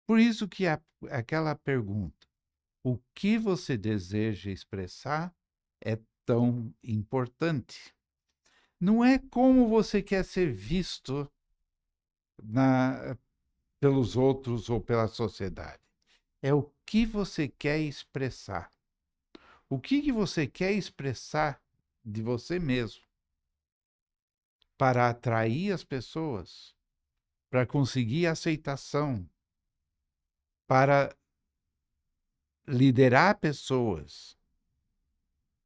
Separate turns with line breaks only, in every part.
Por isso que aquela pergunta, o que você deseja expressar, é tão importante. Não é como você quer ser visto na pelos outros ou pela sociedade. É o que você quer expressar. O que você quer expressar de você mesmo para atrair as pessoas, para conseguir aceitação, para liderar pessoas,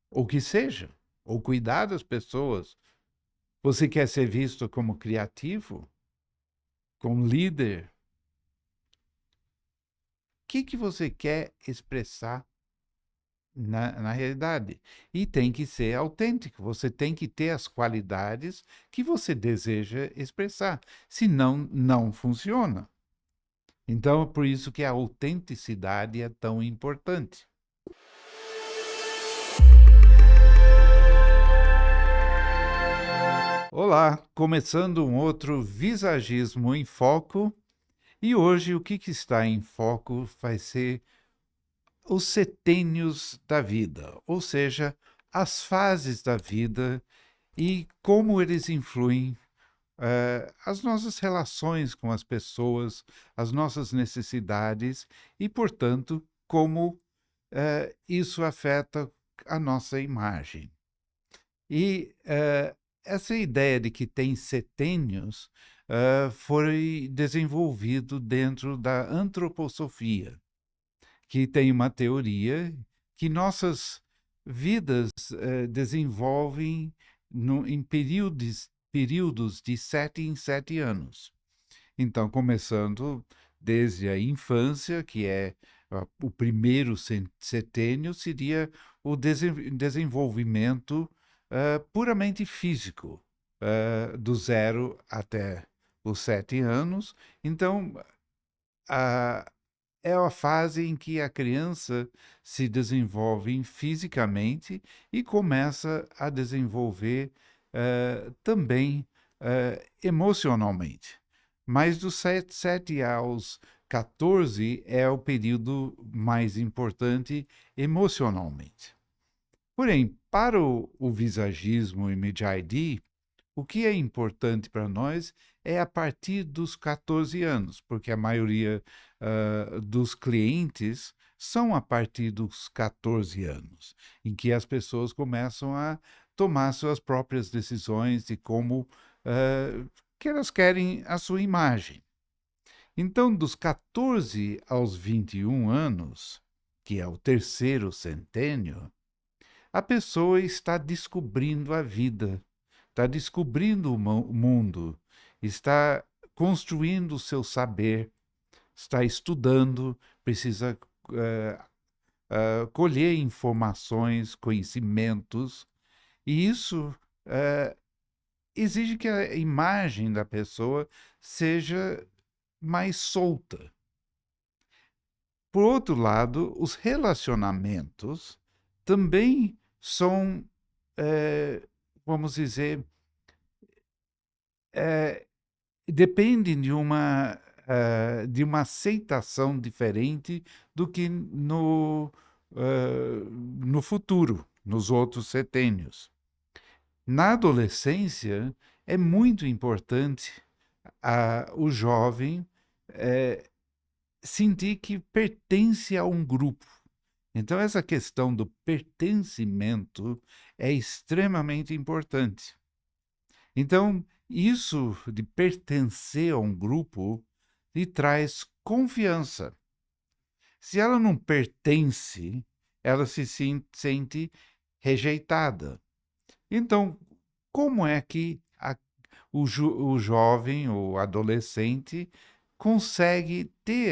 ou que seja, ou cuidar das pessoas. Você quer ser visto como criativo, como líder? O que você quer expressar na realidade? E tem que ser autêntico, você tem que ter as qualidades que você deseja expressar, senão não funciona. Então, é por isso que a autenticidade é tão importante. Olá, começando um outro Visagismo em Foco, e hoje o que está em foco vai ser os setênios da vida, ou seja, as fases da vida e como eles influem as nossas relações com as pessoas, as nossas necessidades e, portanto, como isso afeta a nossa imagem. E essa ideia de que tem setênios foi desenvolvido dentro da antroposofia, que tem uma teoria que nossas vidas desenvolvem em períodos de 7 em 7 anos. Então, começando desde a infância, que é o primeiro setênio, seria o desenvolvimento puramente físico, do 0 até os 7 anos. Então, a, é a fase em que a criança se desenvolve fisicamente e começa a desenvolver também emocionalmente. Mas dos 7 aos 14 é o período mais importante emocionalmente. Porém, para o visagismo e Mid-ID, o que é importante para nós é a partir dos 14 anos, porque a maioria dos clientes são a partir dos 14 anos, em que as pessoas começam a tomar suas próprias decisões de como que elas querem a sua imagem. Então, dos 14 aos 21 anos, que é o terceiro centênio, a pessoa está descobrindo a vida, está descobrindo o mundo, está construindo o seu saber, está estudando, precisa colher informações, conhecimentos, e isso exige que a imagem da pessoa seja mais solta. Por outro lado, os relacionamentos também são, vamos dizer, dependem de uma aceitação diferente do que no futuro, nos outros setênios. Na adolescência, é muito importante o jovem sentir que pertence a um grupo. Então, essa questão do pertencimento é extremamente importante. Então, isso de pertencer a um grupo lhe traz confiança. Se ela não pertence, ela se sente rejeitada. Então, como é que o jovem ou adolescente consegue ter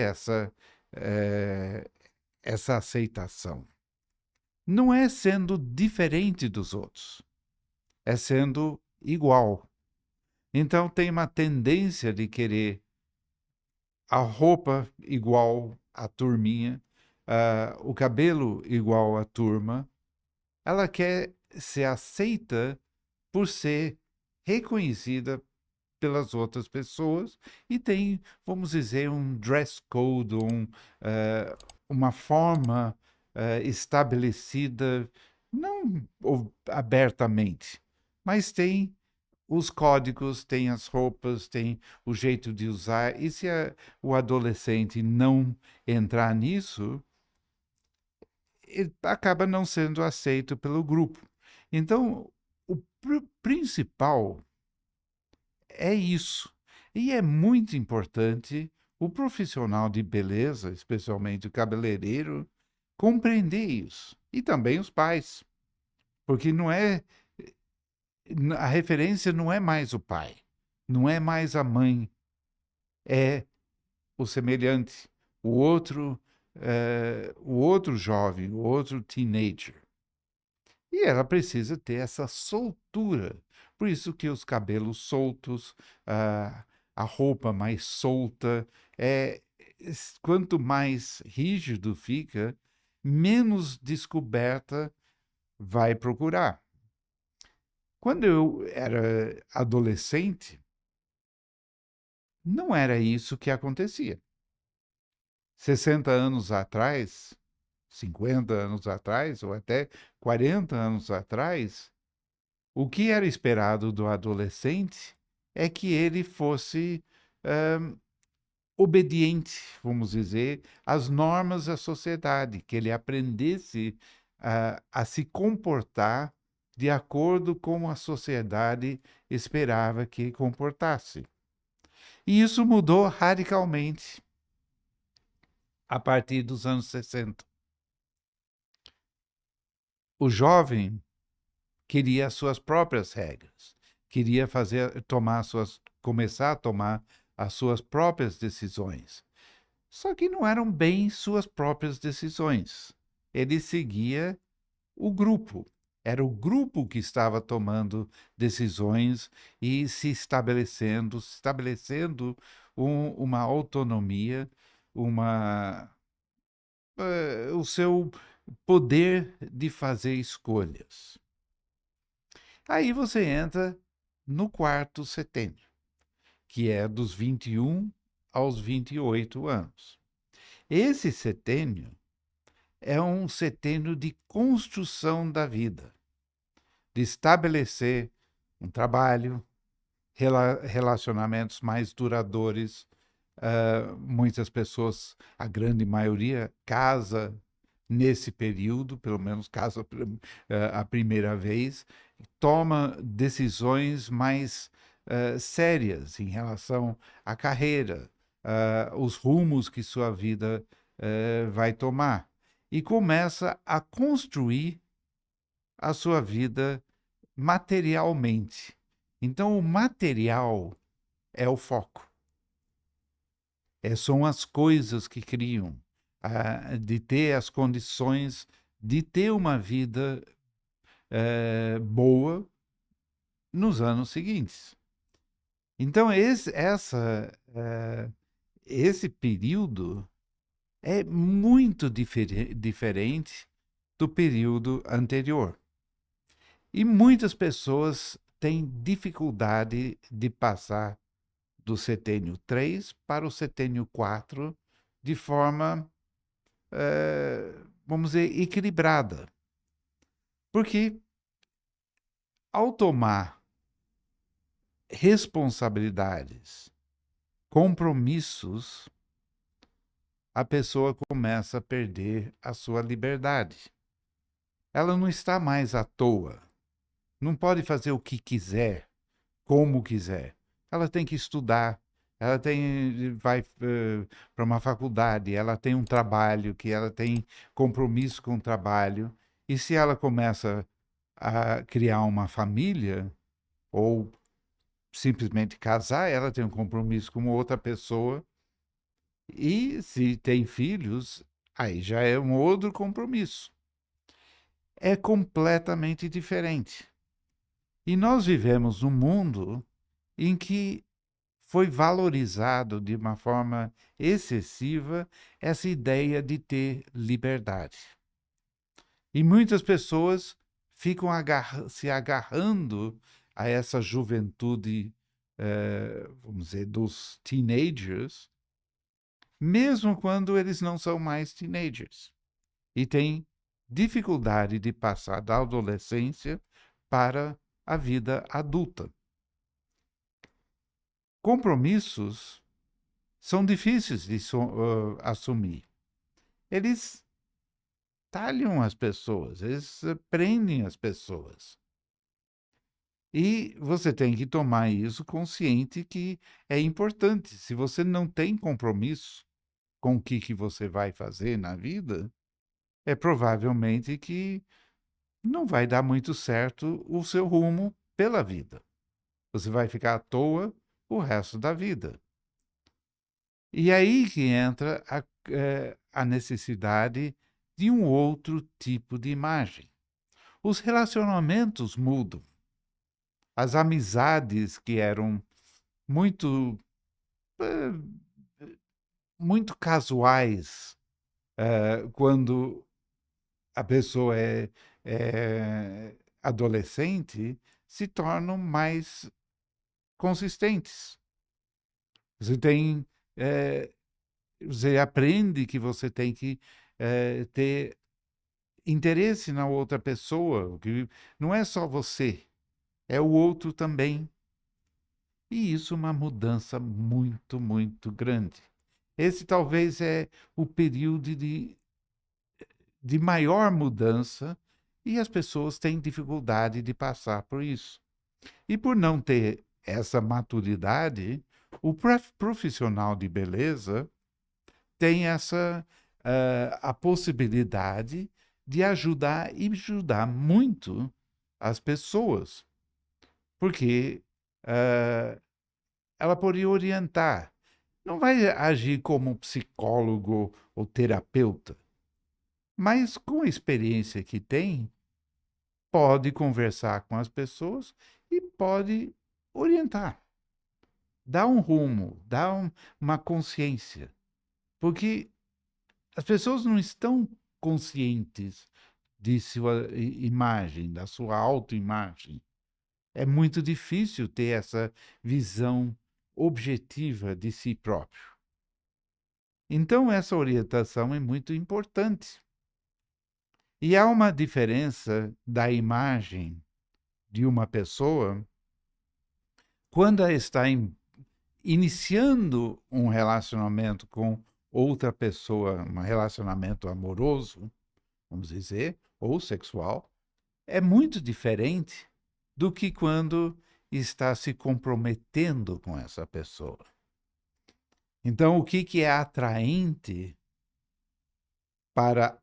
essa aceitação? Não é sendo diferente dos outros, é sendo igual. Então tem uma tendência de querer a roupa igual à turminha, o cabelo igual à turma. Ela quer ser aceita por ser reconhecida pelas outras pessoas e tem, vamos dizer, um dress code, uma forma estabelecida, não abertamente, mas tem os códigos, tem as roupas, tem o jeito de usar. E se o adolescente não entrar nisso, ele acaba não sendo aceito pelo grupo. Então, o principal é isso. E é muito importante o profissional de beleza, especialmente o cabeleireiro, compreender isso. E também os pais, porque não é a referência não é mais o pai, não é mais a mãe, é o semelhante, o outro jovem, o outro teenager. E ela precisa ter essa soltura. Por isso que os cabelos soltos, a roupa mais solta, é, quanto mais rígido fica, menos descoberta vai procurar. Quando eu era adolescente, não era isso que acontecia. 60 anos atrás, 50 anos atrás, ou até 40 anos atrás, o que era esperado do adolescente é que ele fosse obediente, vamos dizer, às normas da sociedade, que ele aprendesse a se comportar de acordo com a sociedade esperava que comportasse. E isso mudou radicalmente a partir dos anos 60. O jovem queria as suas próprias regras, queria começar a tomar as suas próprias decisões. Só que não eram bem suas próprias decisões. Ele seguia o grupo. Era o grupo que estava tomando decisões e estabelecendo uma autonomia, o seu poder de fazer escolhas. Aí você entra no quarto setênio, que é dos 21 aos 28 anos. Esse setênio é um setênio de construção da vida, de estabelecer um trabalho, relacionamentos mais duradouros. Muitas pessoas, a grande maioria, casa nesse período, pelo menos casa a primeira vez, toma decisões mais sérias em relação à carreira, os rumos que sua vida vai tomar. E começa a construir a sua vida materialmente. Então, o material é o foco. São as coisas que criam, de ter as condições de ter uma vida boa nos anos seguintes. Então, esse período é muito diferente do período anterior. E muitas pessoas têm dificuldade de passar do setênio 3 para o setênio 4 de forma, vamos dizer, equilibrada. Porque ao tomar responsabilidades, compromissos, a pessoa começa a perder a sua liberdade. Ela não está mais à toa. Não pode fazer o que quiser, como quiser. Ela tem que estudar, vai para uma faculdade, ela tem um trabalho, que ela tem compromisso com o trabalho. E se ela começa a criar uma família, ou simplesmente casar, ela tem um compromisso com outra pessoa. E se tem filhos, aí já é um outro compromisso. É completamente diferente. E nós vivemos num mundo em que foi valorizado de uma forma excessiva essa ideia de ter liberdade. E muitas pessoas ficam se agarrando a essa juventude vamos dizer, dos teenagers, mesmo quando eles não são mais teenagers e têm dificuldade de passar da adolescência para a vida adulta. Compromissos são difíceis de assumir. Eles talham as pessoas, eles prendem as pessoas. E você tem que tomar isso consciente que é importante. Se você não tem compromisso com o que você vai fazer na vida, é provavelmente que não vai dar muito certo o seu rumo pela vida. Você vai ficar à toa o resto da vida. E aí que entra a necessidade de um outro tipo de imagem. Os relacionamentos mudam. As amizades que eram muito, eh, muito casuais, quando a pessoa é adolescente, se tornam mais consistentes. Você tem, eh, você aprende que você tem que ter interesse na outra pessoa, que não é só você, é o outro também. E isso é uma mudança muito, muito grande. Esse talvez é o período de maior mudança e as pessoas têm dificuldade de passar por isso. E por não ter essa maturidade, o profissional de beleza tem a possibilidade de ajudar e ajudar muito as pessoas, porque ela poderia orientar. Não vai agir como psicólogo ou terapeuta, mas com a experiência que tem, pode conversar com as pessoas e pode orientar, dar um rumo, dar uma consciência, porque as pessoas não estão conscientes de sua imagem, da sua autoimagem. É muito difícil ter essa visão objetiva de si próprio. Então, essa orientação é muito importante. E há uma diferença da imagem de uma pessoa quando ela está iniciando um relacionamento com outra pessoa, um relacionamento amoroso, vamos dizer, ou sexual, é muito diferente do que quando está se comprometendo com essa pessoa. Então, o que é atraente para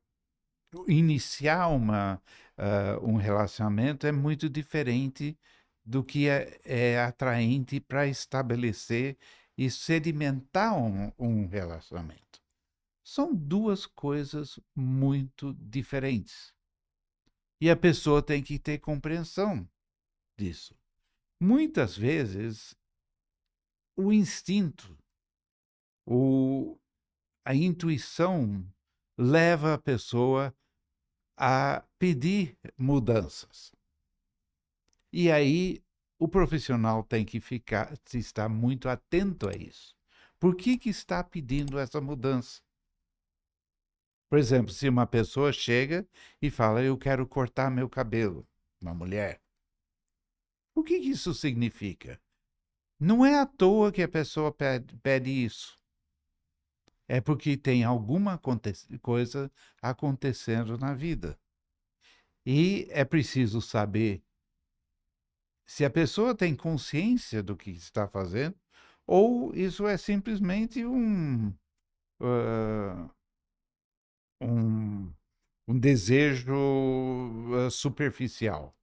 iniciar um relacionamento é muito diferente do que é atraente para estabelecer e sedimentar um relacionamento. São duas coisas muito diferentes. E a pessoa tem que ter compreensão disso. Muitas vezes, o instinto, o, a intuição leva a pessoa a pedir mudanças. E aí o profissional tem que estar muito atento a isso. Por que está pedindo essa mudança? Por exemplo, se uma pessoa chega e fala, eu quero cortar meu cabelo, uma mulher, o que isso significa? Não é à toa que a pessoa pede isso. É porque tem alguma coisa acontecendo na vida. E é preciso saber se a pessoa tem consciência do que está fazendo ou isso é simplesmente ah, um, um desejo superficial.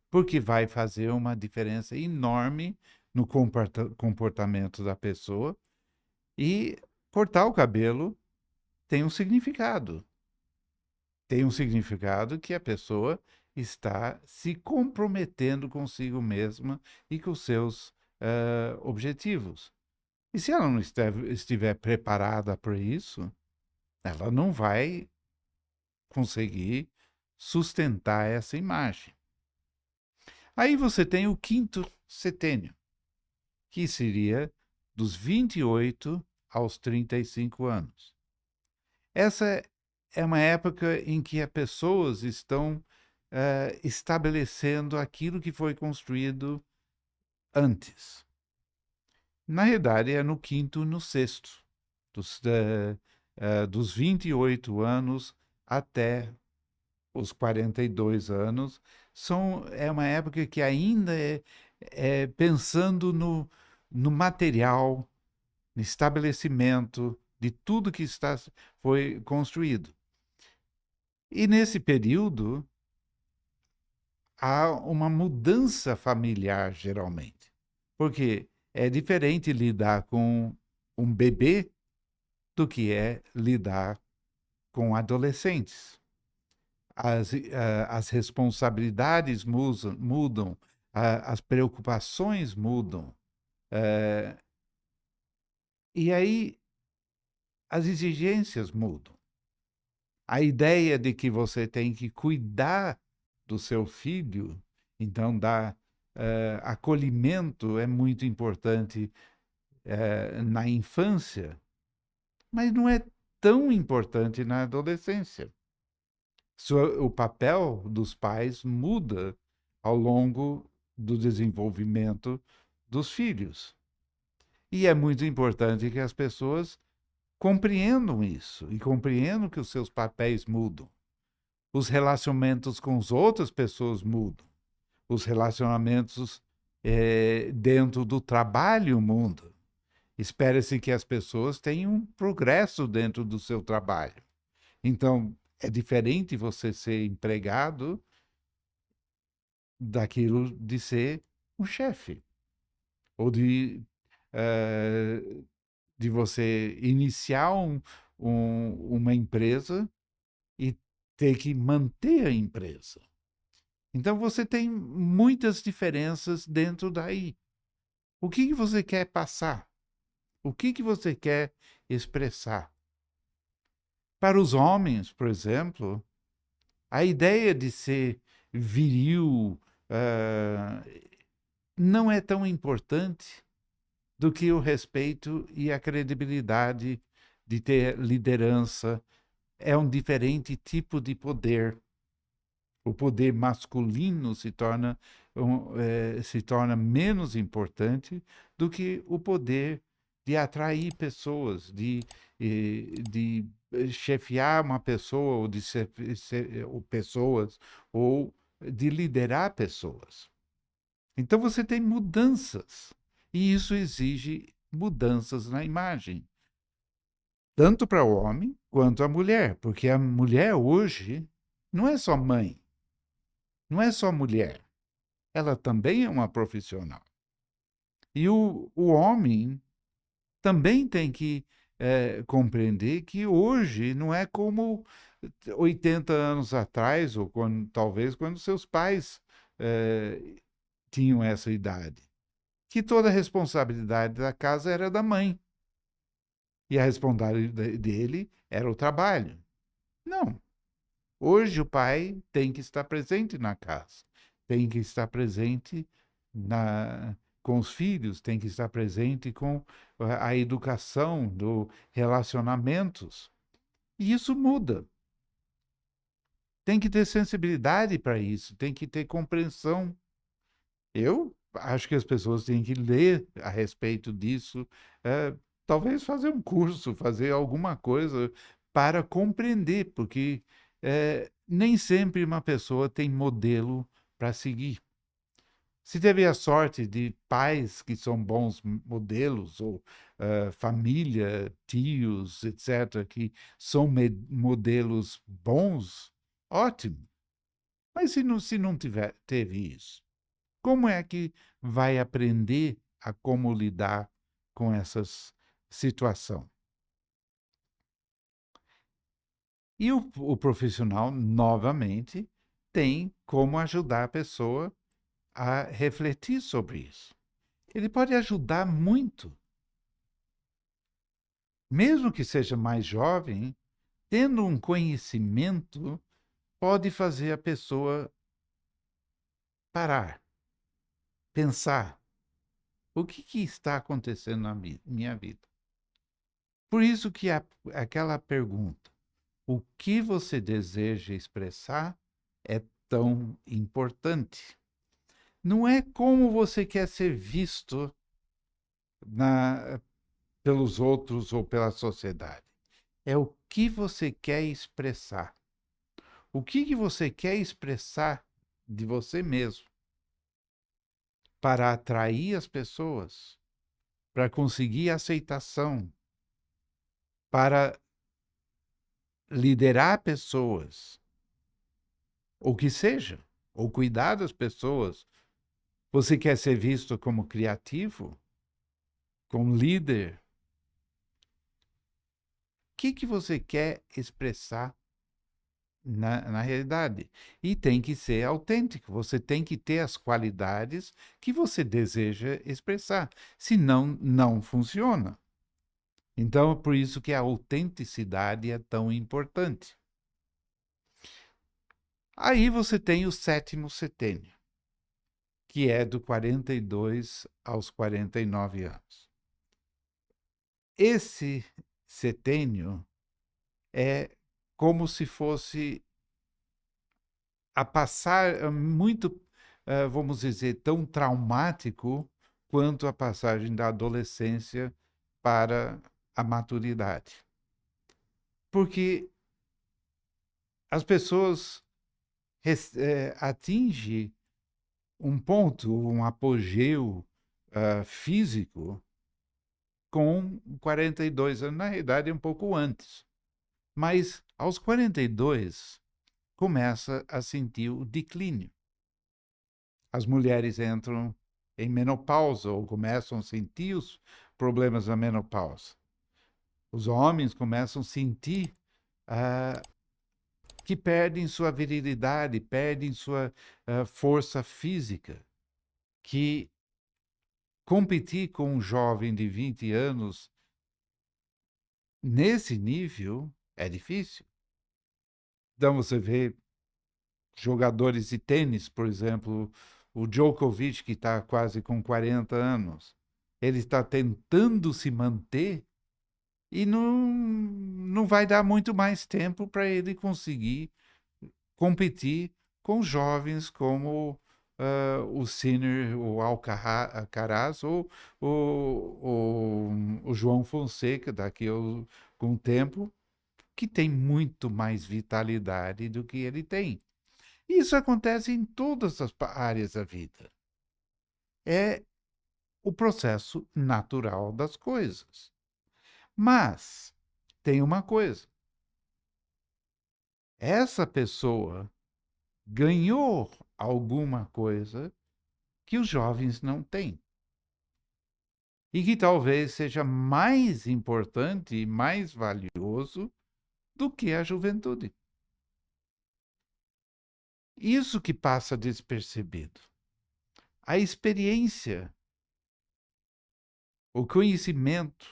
Porque vai fazer uma diferença enorme no comportamento da pessoa e cortar o cabelo tem um significado. Tem um significado que a pessoa está se comprometendo consigo mesma e com seus objetivos. E se ela não estiver preparada para isso, ela não vai conseguir sustentar essa imagem. Aí você tem o quinto setênio. que seria dos 28 aos 35 anos. Essa é uma época em que as pessoas estão estabelecendo aquilo que foi construído antes. Na realidade, é no quinto e no sexto, dos 28 anos até os 42 anos. É uma época que ainda é pensando no material, no estabelecimento de tudo que foi construído. E nesse período, há uma mudança familiar, geralmente. Porque é diferente lidar com um bebê do que é lidar com adolescentes. As responsabilidades mudam, as preocupações mudam. E aí as exigências mudam. A ideia de que você tem que cuidar do seu filho, então dar acolhimento é muito importante na infância, mas não é tão importante na adolescência. O papel dos pais muda ao longo do desenvolvimento dos filhos. E é muito importante que as pessoas compreendam isso e compreendam que os seus papéis mudam. Os relacionamentos com as outras pessoas mudam. Os relacionamentos dentro do trabalho mudam. Espera-se que as pessoas tenham um progresso dentro do seu trabalho. Então, é diferente você ser empregado daquilo de ser um chefe, ou de você iniciar uma empresa e ter que manter a empresa. Então, você tem muitas diferenças dentro daí. O que você quer passar? O que você quer expressar? Para os homens, por exemplo, a ideia de ser viril não é tão importante do que o respeito e a credibilidade de ter liderança. É um diferente tipo de poder. O poder masculino se torna menos importante do que o poder de atrair pessoas, de chefiar uma pessoa, ou ou pessoas, ou de liderar pessoas. Então você tem mudanças, e isso exige mudanças na imagem, tanto para o homem quanto a mulher, porque a mulher hoje não é só mãe, não é só mulher, ela também é uma profissional. E o homem também tem que compreender que hoje não é como 80 anos atrás, ou talvez quando seus pais tinham essa idade, que toda a responsabilidade da casa era da mãe e a responsabilidade dele era o trabalho. Não. Hoje o pai tem que estar presente na casa, tem que estar presente com os filhos, tem que estar presente com a educação, do relacionamentos. E isso muda. Tem que ter sensibilidade para isso, tem que ter compreensão. Eu acho que as pessoas têm que ler a respeito disso, talvez fazer um curso, fazer alguma coisa para compreender, porque nem sempre uma pessoa tem modelo para seguir. Se teve a sorte de pais que são bons modelos, ou família, tios, etc., que são modelos bons, ótimo. Mas se não teve isso, como é que vai aprender a como lidar com essas situação? E o profissional, novamente, tem como ajudar a pessoa a refletir sobre isso. Ele pode ajudar muito, mesmo que seja mais jovem, tendo um conhecimento, pode fazer a pessoa parar, pensar. O que está acontecendo na minha vida? Por isso que aquela pergunta, o que você deseja expressar, é tão importante. Não é como você quer ser visto na, pelos outros ou pela sociedade. É o que você quer expressar. O que você quer expressar de você mesmo para atrair as pessoas, para conseguir aceitação, para liderar pessoas, ou que seja, ou cuidar das pessoas. Você quer ser visto como criativo, como líder? O que você quer expressar na realidade? E tem que ser autêntico, você tem que ter as qualidades que você deseja expressar, senão não funciona. Então, é por isso que a autenticidade é tão importante. Aí você tem o sétimo setênio, que é do 42 aos 49 anos. Esse setênio é como se fosse a passar muito, vamos dizer, tão traumático quanto a passagem da adolescência para a maturidade. Porque as pessoas atingem um ponto, um apogeu físico com 42 anos, na realidade, um pouco antes. Mas aos 42 começa a sentir o declínio. As mulheres entram em menopausa ou começam a sentir os problemas da menopausa. Os homens começam a sentir que perdem sua virilidade, perdem sua força física, que competir com um jovem de 20 anos nesse nível é difícil. Então você vê jogadores de tênis, por exemplo, o Djokovic, que está quase com 40 anos, ele está tentando se manter e não vai dar muito mais tempo para ele conseguir competir com jovens como o Sinner, o Alcaraz ou o João Fonseca, daqui com o tempo, que tem muito mais vitalidade do que ele tem. Isso acontece em todas as áreas da vida. É o processo natural das coisas. Mas tem uma coisa: essa pessoa ganhou alguma coisa que os jovens não têm. E que talvez seja mais importante e mais valioso do que a juventude. Isso que passa despercebido. A experiência, o conhecimento,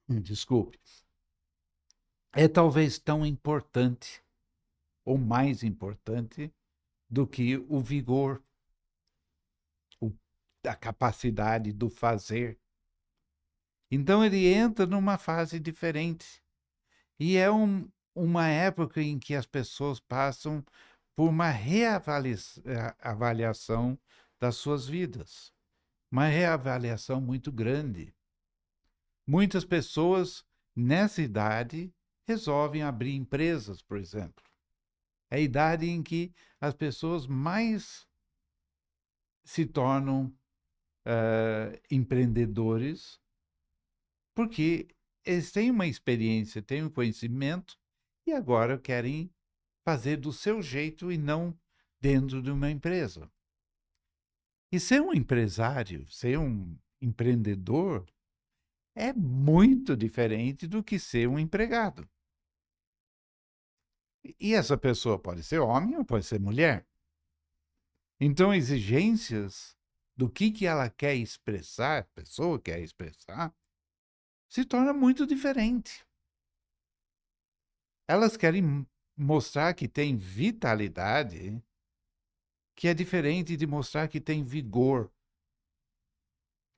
desculpe, é talvez tão importante ou mais importante do que o vigor, a capacidade do fazer. Então ele entra numa fase diferente. E é uma época em que as pessoas passam por uma reavaliação das suas vidas, uma reavaliação muito grande. Muitas pessoas nessa idade resolvem abrir empresas, por exemplo. É a idade em que as pessoas mais se tornam empreendedores, porque eles têm uma experiência, têm um conhecimento e agora querem fazer do seu jeito e não dentro de uma empresa. E ser um empresário, ser um empreendedor, é muito diferente do que ser um empregado. E essa pessoa pode ser homem ou pode ser mulher. Então, exigências do que ela quer expressar, a pessoa quer expressar, se torna muito diferente. Elas querem mostrar que tem vitalidade, que é diferente de mostrar que tem vigor.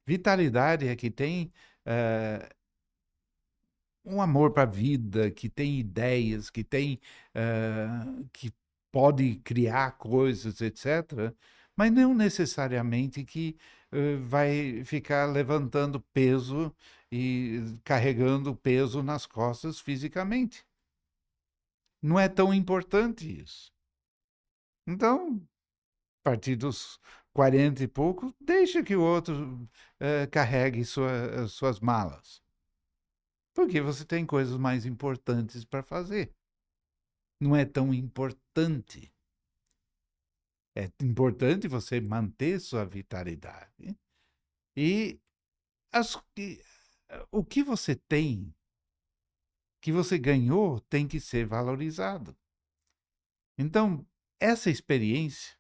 Vitalidade é que tem um amor para a vida, que tem ideias, que pode criar coisas, etc., mas não necessariamente que vai ficar levantando peso e carregando peso nas costas fisicamente. Não é tão importante isso. Então, a partir dos 40 e pouco, deixa que o outro carregue suas malas. Porque você tem coisas mais importantes para fazer. Não é tão importante. É importante você manter sua vitalidade. E, as, e o que você tem, que você ganhou, tem que ser valorizado. Então, essa experiência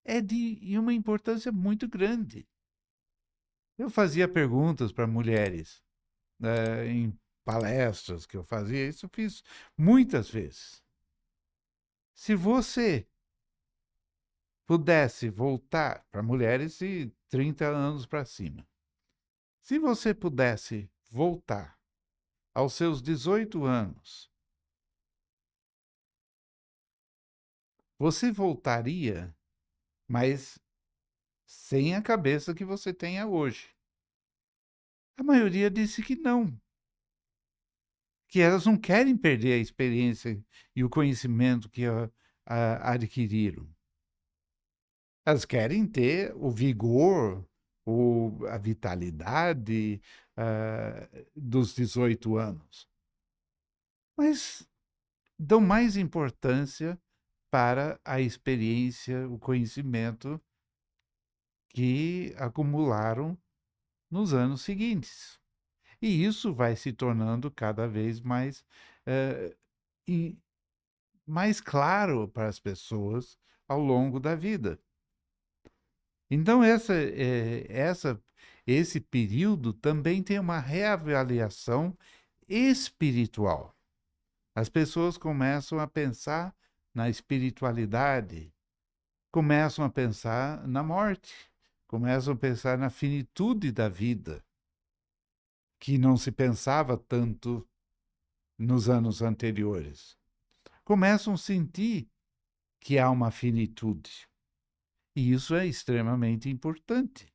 é de uma importância muito grande. Eu fazia perguntas para mulheres em palestras que eu fazia, isso eu fiz muitas vezes. Se você pudesse voltar para mulheres de 30 anos para cima, se você pudesse voltar aos seus 18 anos, você voltaria, mas sem a cabeça que você tenha hoje. A maioria disse que não, que elas não querem perder a experiência e o conhecimento que adquiriram. Elas querem ter o vigor, a vitalidade dos 18 anos, mas dão mais importância para a experiência, o conhecimento que acumularam nos anos seguintes. E isso vai se tornando cada vez mais, eh, e mais claro para as pessoas ao longo da vida. Então, esse período também tem uma reavaliação espiritual. As pessoas começam a pensar na espiritualidade, começam a pensar na morte, começam a pensar na finitude da vida, que não se pensava tanto nos anos anteriores. Começam a sentir que há uma finitude. E isso é extremamente importante.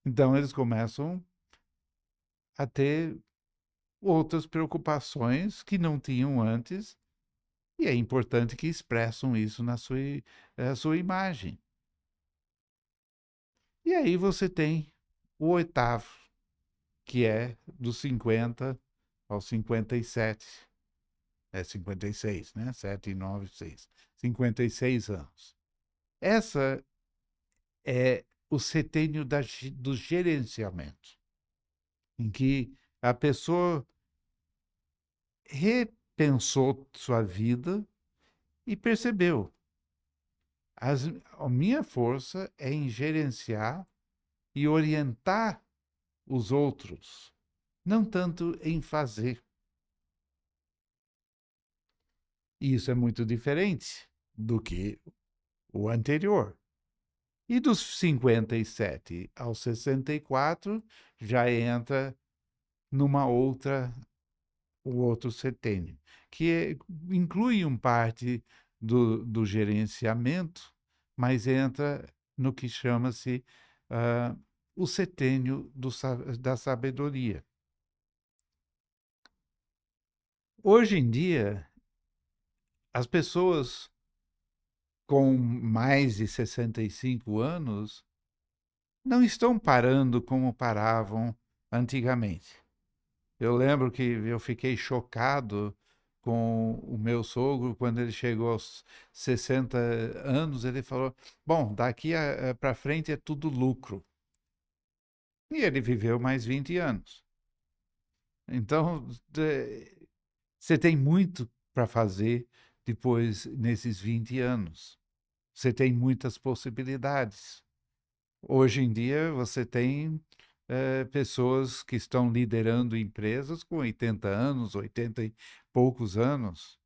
Então, eles começam a ter outras preocupações que não tinham antes, e é importante que expressam isso na sua imagem. E aí você tem o oitavo, que é dos 50 aos 57. É 56, né? 7, 9, 6. 56 anos. Essa é o setênio do gerenciamento, em que a pessoa repensou sua vida e percebeu: a minha força é em gerenciar e orientar os outros, não tanto em fazer. E isso é muito diferente do que o anterior. E dos 57 aos 64 já entra numa outra o outro setênio, inclui um parte do gerenciamento, mas entra no que chama-se uh, o setênio da sabedoria. Hoje em dia, as pessoas com mais de 65 anos não estão parando como paravam antigamente. Eu lembro que eu fiquei chocado com o meu sogro quando ele chegou aos 60 anos. Ele falou: Bom, daqui para frente é tudo lucro. E ele viveu mais 20 anos. Então, você tem muito para fazer depois nesses 20 anos. Você tem muitas possibilidades. Hoje em dia, você tem pessoas que estão liderando empresas com 80 anos, 80 e poucos anos.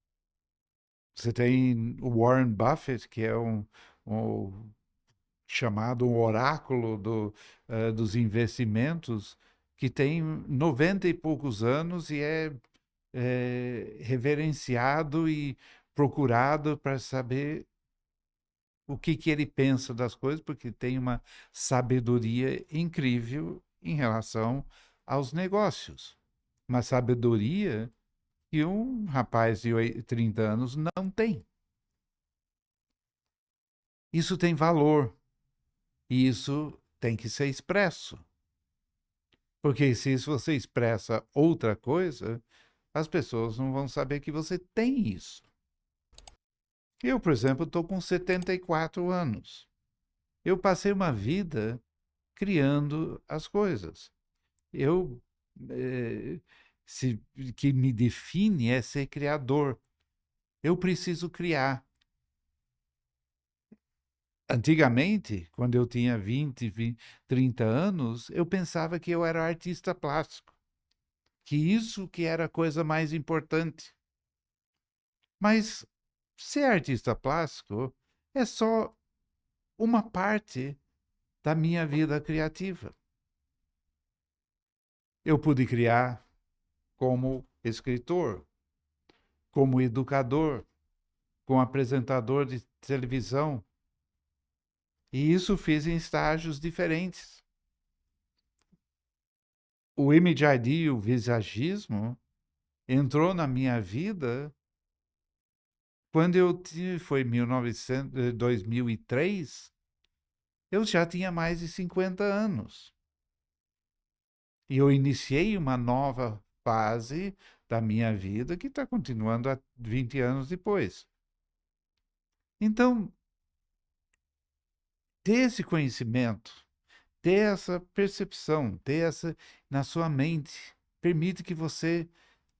Você tem o Warren Buffett, que é um chamado o oráculo dos investimentos, que tem 90 e poucos anos e é reverenciado e procurado para saber o que, que ele pensa das coisas, porque tem uma sabedoria incrível em relação aos negócios. Uma sabedoria que um rapaz de 30 anos não tem. Isso tem valor e isso tem que ser expresso. Porque se você expressa outra coisa, as pessoas não vão saber que você tem isso. Eu, por exemplo, estou com 74 anos. Eu passei uma vida criando as coisas. Eu, eh, se, que me define é ser criador. Eu preciso criar. Antigamente, quando eu tinha 20, 30 anos, eu pensava que eu era artista plástico, que isso que era a coisa mais importante. Mas ser artista plástico é só uma parte da minha vida criativa. Eu pude criar como escritor, como educador, como apresentador de televisão, e isso fiz em estágios diferentes. O MJD, o visagismo, entrou na minha vida quando eu tive, foi 1900, 2003, eu já tinha mais de 50 anos. E eu iniciei uma nova fase da minha vida que está continuando há 20 anos depois. Então, ter esse conhecimento, ter essa percepção, ter essa na sua mente, permite que você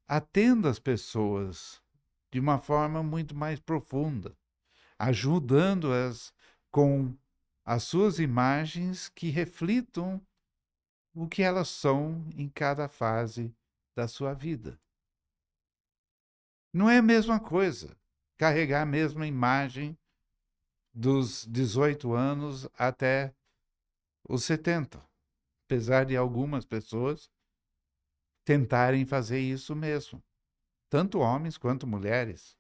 atenda as pessoas de uma forma muito mais profunda, ajudando-as com as suas imagens que reflitam o que elas são em cada fase da sua vida. Não é a mesma coisa carregar a mesma imagem dos 18 anos até os 70, apesar de algumas pessoas tentarem fazer isso mesmo, tanto homens quanto mulheres,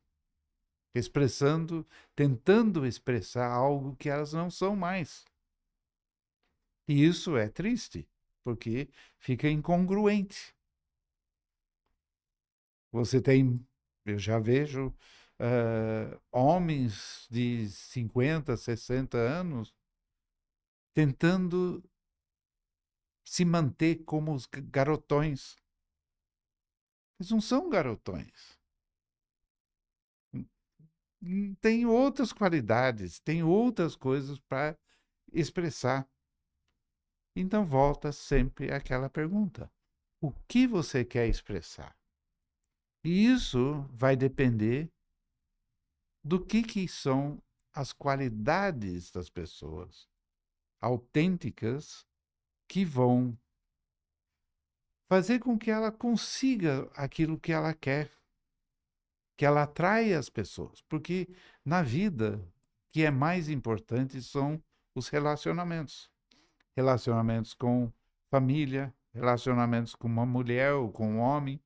tentando expressar algo que elas não são mais. E isso é triste, porque fica incongruente. Você tem, eu já vejo homens de 50, 60 anos tentando se manter como os garotões. Eles não são garotões. Tem outras qualidades, tem outras coisas para expressar. Então volta sempre àquela pergunta: o que você quer expressar? E isso vai depender do que são as qualidades das pessoas autênticas que vão fazer com que ela consiga aquilo que ela quer, que ela atraia as pessoas. Porque na vida, o que é mais importante são os relacionamentos. Relacionamentos com família, relacionamentos com uma mulher ou com um homem,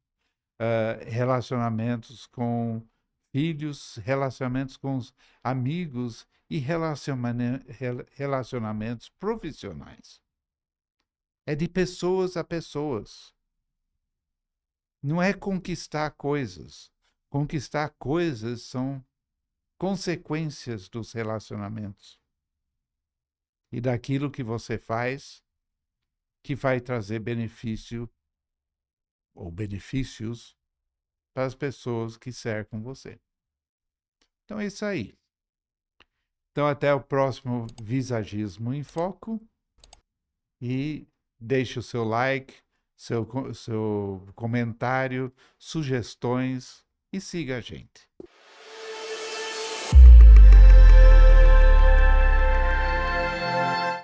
relacionamentos com filhos, relacionamentos com os amigos e relacionamentos profissionais. É de pessoas a pessoas. Não é conquistar coisas. Conquistar coisas são consequências dos relacionamentos e daquilo que você faz que vai trazer benefício ou benefícios para as pessoas que cercam você. Então é isso aí. Então até o próximo Visagismo em Foco e deixe o seu like, seu comentário, sugestões e siga a gente.